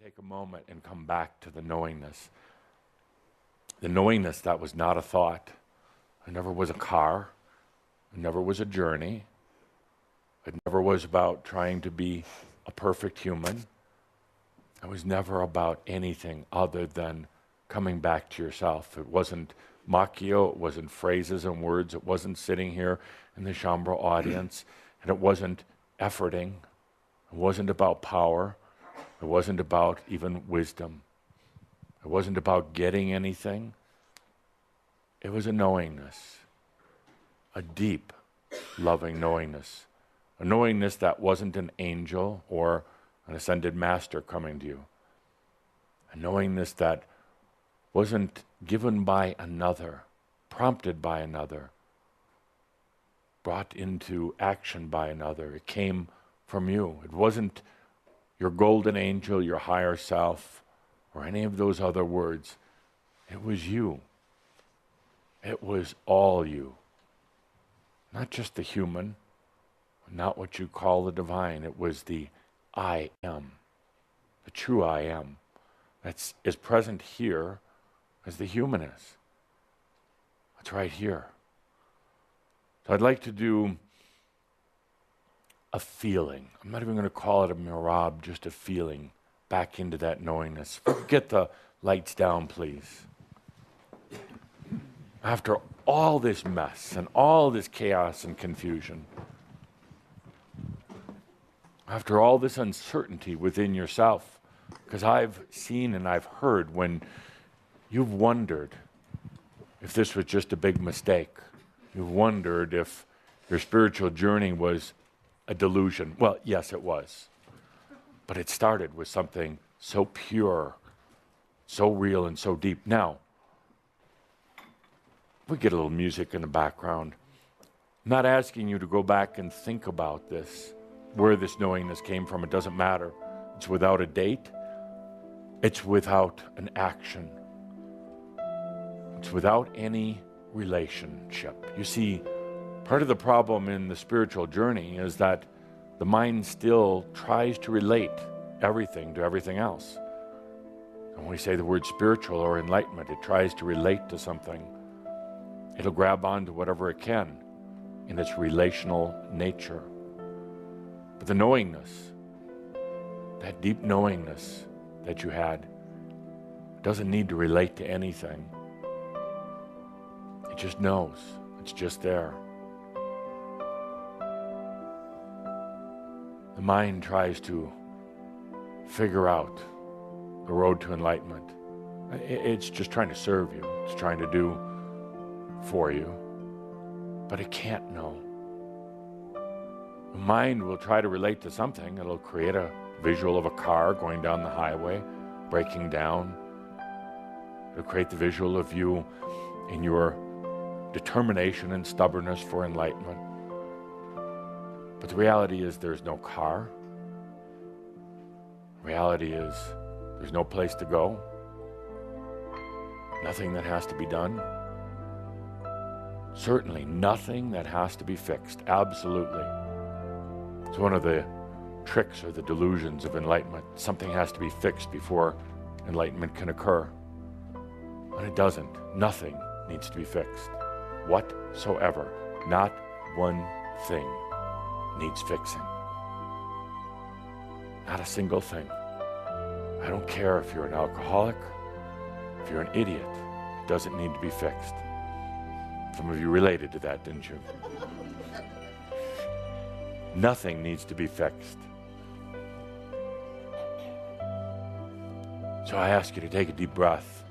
take a moment and come back to the knowingness. The knowingness that was not a thought. It never was a car. It never was a journey. It never was about trying to be a perfect human. It was never about anything other than coming back to yourself. It wasn't Machio, it wasn't phrases and words, it wasn't sitting here in the Shambhala audience, and it wasn't efforting. It wasn't about power. It wasn't about even wisdom. It wasn't about getting anything. It was a knowingness, a deep, loving knowingness, a knowingness that wasn't an angel or an ascended master coming to you, a knowingness that wasn't given by another, prompted by another, brought into action by another. It came from you. It wasn't your golden angel, your higher self, or any of those other words. It was you. It was all you. Not just the human, not what you call the divine. It was the I am, the true I am, that's as present here as the human is. It's right here. So I'd like to do a feeling. I'm not even going to call it a mirab, just a feeling back into that knowingness. Get the lights down, please. After all this mess and all this chaos and confusion, after all this uncertainty within yourself, because I've seen and I've heard when you've wondered if this was just a big mistake, you've wondered if your spiritual journey was a delusion. Well, yes, it was. But it started with something so pure, so real, and so deep. Now, we get a little music in the background. I'm not asking you to go back and think about this, where this knowingness came from. It doesn't matter. It's without a date. It's without an action. It's without any relationship. You see, part of the problem in the spiritual journey is that the mind still tries to relate everything to everything else. And when we say the word spiritual or enlightenment, it tries to relate to something. It'll grab onto whatever it can in its relational nature. But the knowingness, that deep knowingness that you had, doesn't need to relate to anything. It just knows. It's just there. The mind tries to figure out the road to enlightenment. It's just trying to serve you. It's trying to do for you. But it can't know. The mind will try to relate to something. It'll create a visual of a car going down the highway, breaking down. It'll create the visual of you in your determination and stubbornness for enlightenment. But the reality is there's no car. The reality is there's no place to go. Nothing that has to be done. Certainly nothing that has to be fixed. Absolutely. It's one of the tricks or the delusions of enlightenment. Something has to be fixed before enlightenment can occur. But it doesn't. Nothing needs to be fixed. Whatsoever. Not one thing needs fixing. Not a single thing. I don't care if you're an alcoholic, if you're an idiot, it doesn't need to be fixed. Some of you related to that, didn't you? Nothing needs to be fixed. So I ask you to take a deep breath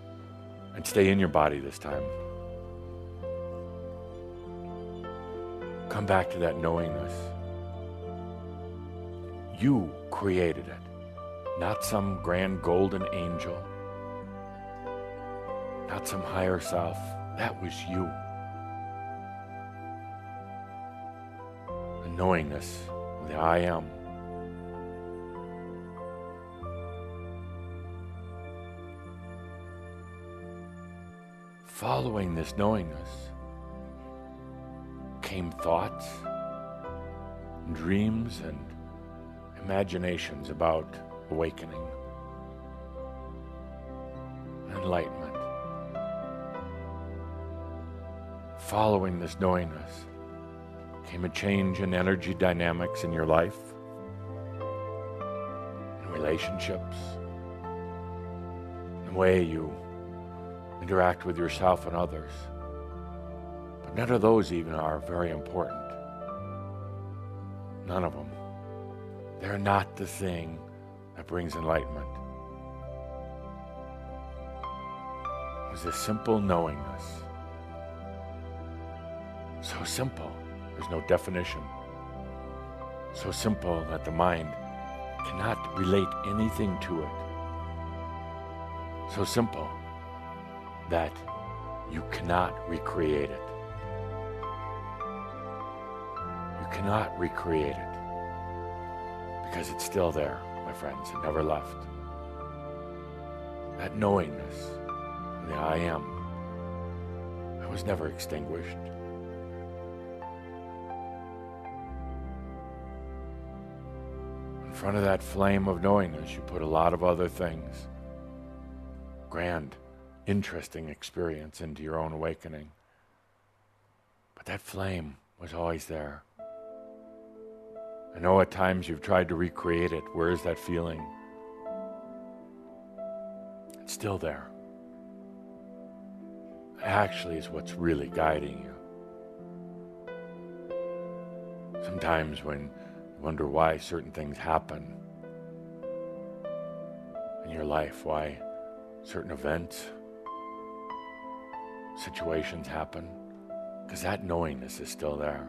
and stay in your body this time. Come back to that knowingness. You created it, not some grand golden angel, not some higher self. That was you. The knowingness, the I am. Following this knowingness came thoughts, dreams, and imaginations about awakening. enlightenment. Following this knowingness came a change in energy dynamics in your life, in relationships, in the way you interact with yourself and others. But none of those even are very important. None of them. They're not the thing that brings enlightenment. It was a simple knowingness. So simple, there's no definition. So simple that the mind cannot relate anything to it. So simple that you cannot recreate it. You cannot recreate it because it's still there, my friends. It never left. That knowingness, the I am, it was never extinguished. In front of that flame of knowingness, you put a lot of other things. Grand, interesting experience into your own awakening. But that flame was always there. I know at times you've tried to recreate it. Where is that feeling? It's still there. It actually is what's really guiding you. Sometimes when you wonder why certain things happen in your life, why certain events, situations happen, because that knowingness is still there.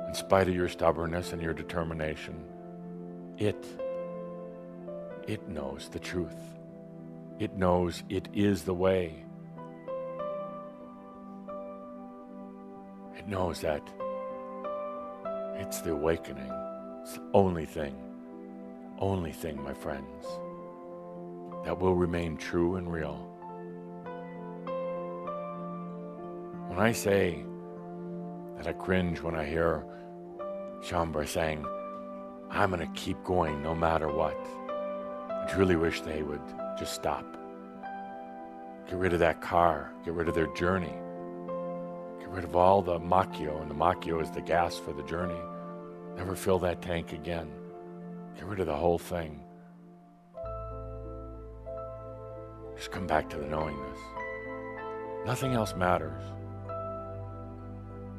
In spite of your stubbornness and your determination, it knows the truth. It knows it is the way. It knows that it's the awakening. It's the only thing, my friends, that will remain true and real. When I say that I cringe when I hear Shambhara saying, I'm going to keep going no matter what, I truly wish they would just stop. Get rid of that car. Get rid of their journey. Get rid of all the macchio, and the macchio is the gas for the journey. Never fill that tank again. Get rid of the whole thing. Just come back to the knowingness. Nothing else matters.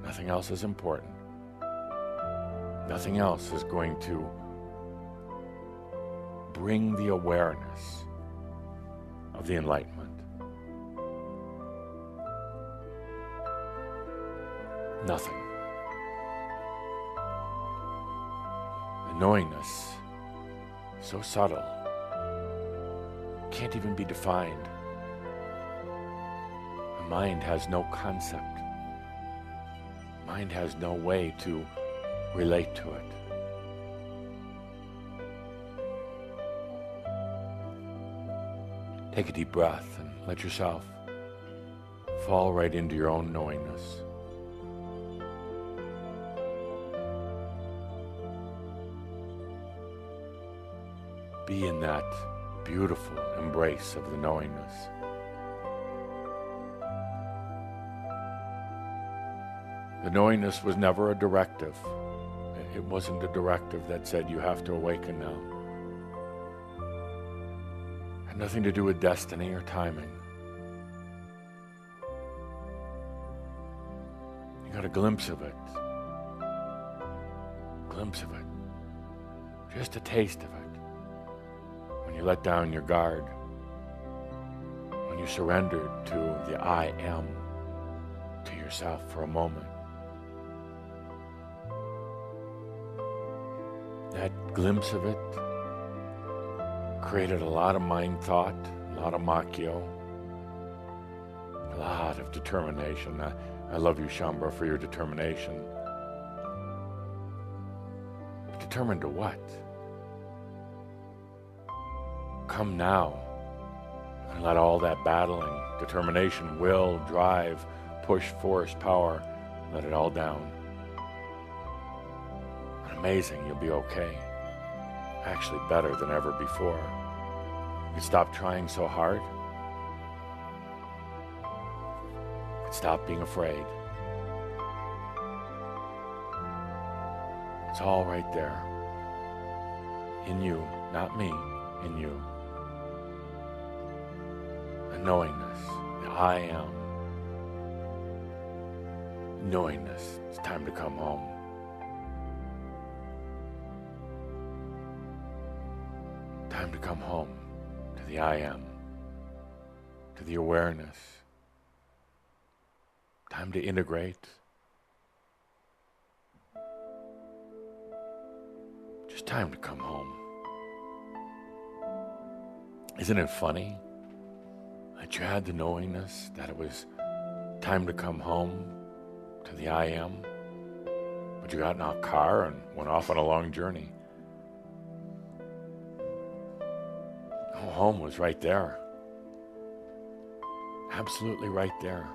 Nothing else is important. Nothing else is going to bring the awareness of the enlightenment. Nothing. The knowingness, so subtle, can't even be defined. The mind has no concept. Mind has no way to relate to it. Take a deep breath and let yourself fall right into your own knowingness. Be in that beautiful embrace of the knowingness. The knowingness was never a directive. It wasn't a directive that said you have to awaken now. It had nothing to do with destiny or timing. You got a glimpse of it. Just a taste of it. When you let down your guard. When you surrendered to the I am, to yourself for a moment. That glimpse of it created a lot of mind thought, a lot of macchio, a lot of determination. I love you, Shambhara, for your determination. Determined to what? Come now and let all that battling, determination, will, drive, push, force, power, let it all down. Amazing, you'll be okay. Actually better than ever before. could stop trying so hard. You could stop being afraid. It's all right there. In you, not me, in you. The knowingness, the I am. Knowingness, it's time to come home. Time to come home to the I am, to the awareness. Time to integrate. Just time to come home. Isn't it funny that you had the knowingness that it was time to come home to the I am, but you got in a car and went off on a long journey? Home was right there. Absolutely right there.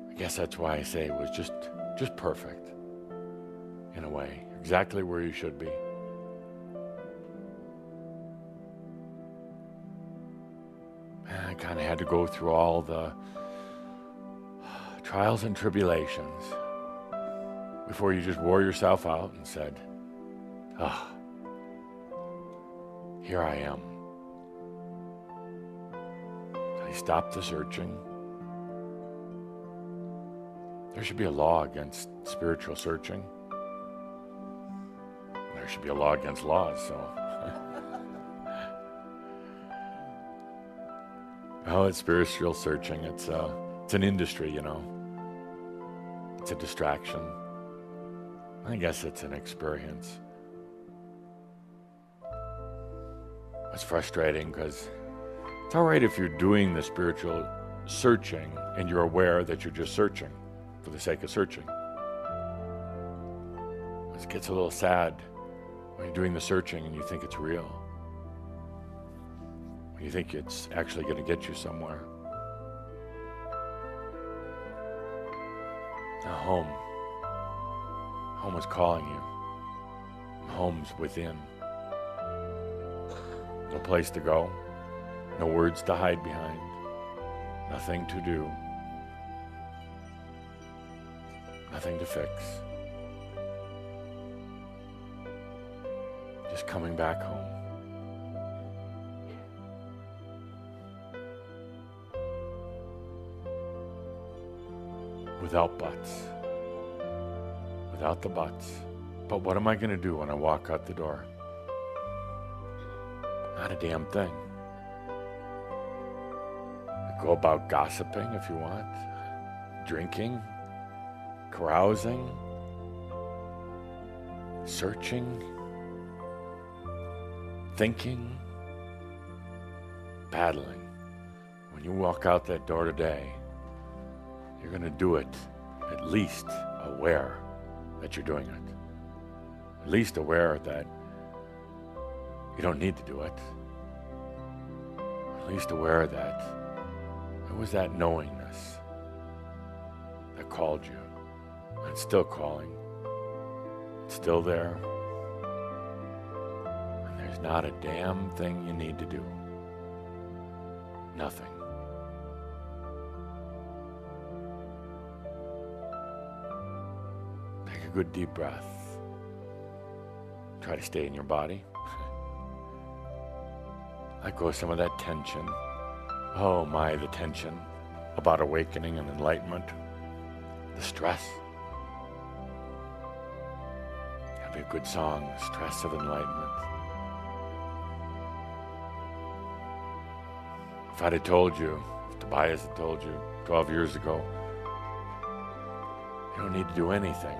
I guess that's why I say it was just perfect. In a way, exactly where you should be. And I kind of had to go through all the trials and tribulations before you just wore yourself out and said, ah, here I am. I stopped the searching. There should be a law against spiritual searching. There should be a law against laws, so. Oh, it's spiritual searching. It's an industry, you know. It's a distraction. I guess it's an experience. It's frustrating because it's all right if you're doing the spiritual searching and you're aware that you're just searching for the sake of searching. It gets a little sad when you're doing the searching and you think it's real. When you think it's actually going to get you somewhere. Now home. Home is calling you. Home's within. No place to go. No words to hide behind. Nothing to do. Nothing to fix. Just coming back home. Without buts. Without the buts. But what am I going to do when I walk out the door? Not a damn thing. Go about gossiping if you want. Drinking. Carousing. Searching. Thinking. Battling. When you walk out that door today, you're going to do it at least aware that you're doing it. At least aware that you don't need to do it. At least aware that it was that knowingness that called you. And it's still calling. It's still there. And there's not a damn thing you need to do. Nothing. Take a good deep breath. Try to stay in your body. Let go of some of that tension. Oh my, the tension about awakening and enlightenment. The stress. That'd be a good song, Stress of Enlightenment. If I'd have told you, if Tobias had told you 12 years ago, you don't need to do anything.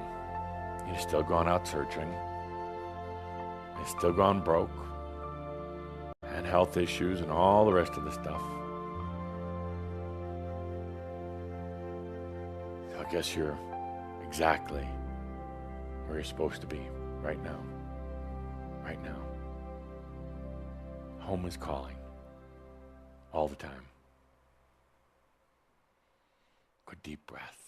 You'd have still gone out searching. You'd have still gone broke. And health issues and all the rest of the stuff. So I guess you're exactly where you're supposed to be right now. Right now. Home is calling. All the time. Good deep breath.